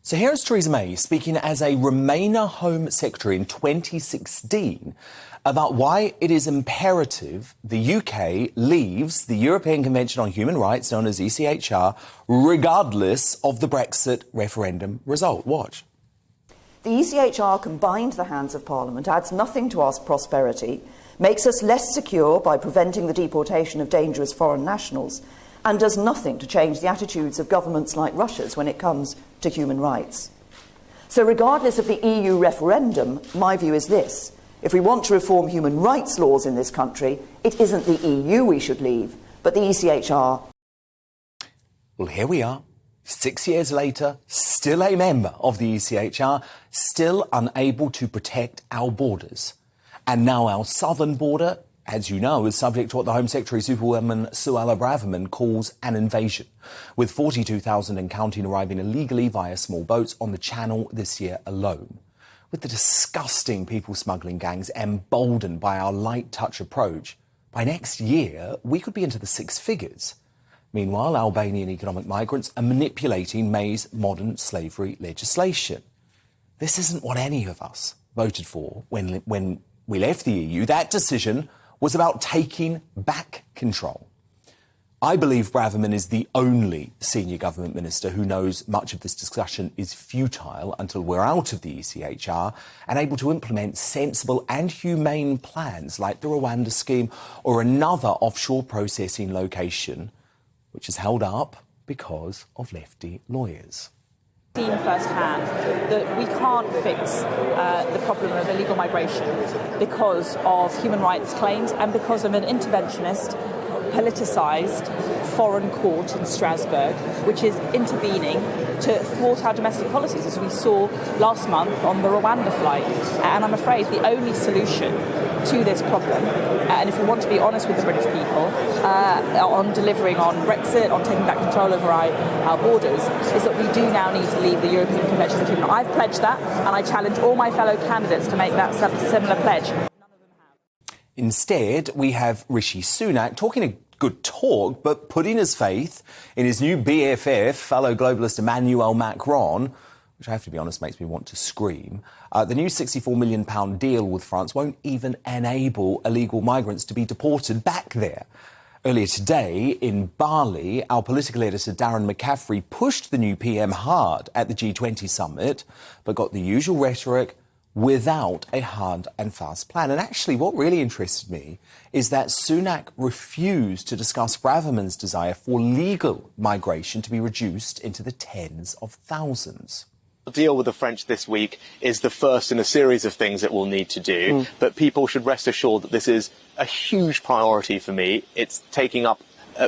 So here is Theresa May speaking as a Remainer Home Secretary in 2016 about why it is imperative the UK leaves the European Convention on Human Rights, known as ECHR, regardless of the Brexit referendum result. Watch. The ECHR can bind the hands of Parliament, adds nothing to our prosperity, makes us less secure by preventing the deportation of dangerous foreign nationals, and does nothing to change the attitudes of governments like Russia's when it comes to human rights. So regardless of the EU referendum, my view is this: if we want to reform human rights laws in this country, it isn't the EU we should leave, but the ECHR. Well, here we are, 6 years later, still a member of the ECHR, still unable to protect our borders. And now our southern border, as you know, is subject to what the Home Secretary, Superwoman Suella Braverman, calls an invasion, with 42,000 and counting arriving illegally via small boats on the Channel this year alone. With the disgusting people smuggling gangs emboldened by our light touch approach, by next year we could be into the six figures. Meanwhile, Albanian economic migrants are manipulating May's modern slavery legislation. This isn't what any of us voted for when we left the EU. That decision was about taking back control. I believe Braverman is the only senior government minister who knows much of this discussion is futile until we're out of the ECHR and able to implement sensible and humane plans like the Rwanda scheme or another offshore processing location, which is held up because of lefty lawyers. Seen firsthand that we can't fix the problem of illegal migration because of human rights claims and because of an interventionist, politicised foreign court in Strasbourg, which is intervening to thwart our domestic policies, as we saw last month on the Rwanda flight. And I'm afraid the only solution to this problem, and if we want to be honest with the British people, on delivering on Brexit, on taking back control over our borders, is that we do now need to leave the European Convention on Human Rights. I've pledged that, and I challenge all my fellow candidates to make that similar pledge. None of them have. Instead, we have Rishi Sunak talking a good talk, but putting his faith in his new BFF, fellow globalist Emmanuel Macron, which I have to be honest makes me want to scream. The new £64 million deal with France won't even enable illegal migrants to be deported back there. Earlier today in Bali, our political editor Darren McCaffrey pushed the new PM hard at the G20 summit, but got the usual rhetoric without a hard and fast plan. And actually, what really interested me is that Sunak refused to discuss Braverman's desire for legal migration to be reduced into the tens of thousands. The deal with the French this week is the first in a series of things it will need to do, but people should rest assured that this is a huge priority for me. It's taking up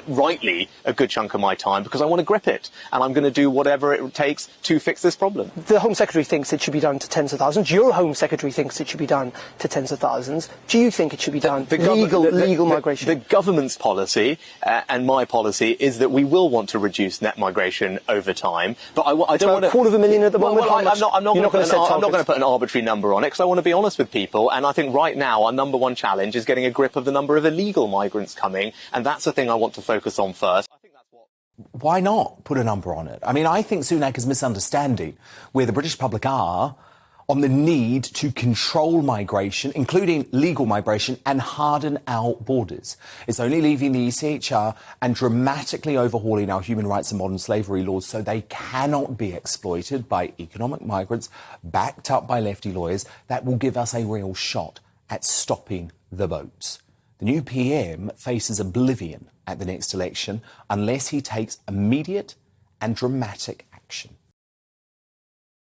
rightly a good chunk of my time because I want to grip it, and I'm going to do whatever it takes to fix this problem. The Home Secretary thinks it should be done to tens of thousands. Your Home Secretary thinks it should be done to tens of thousands. Do you think it should be done? Legal migration? The government's policy and my policy is that we will want to reduce net migration over time, but I don't want to... 250,000 at the moment? Well, I'm not going to put an arbitrary number on it because I want to be honest with people, and I think right now our number one challenge is getting a grip of the number of illegal migrants coming, and that's the thing I want to focus on first. I think that's what... Why not put a number on it? I mean, I think Sunak is misunderstanding where the British public are on the need to control migration, including legal migration, and harden our borders. It's only leaving the ECHR and dramatically overhauling our human rights and modern slavery laws so they cannot be exploited by economic migrants backed up by lefty lawyers that will give us a real shot at stopping the boats. The new PM faces oblivion at the next election unless he takes immediate and dramatic action.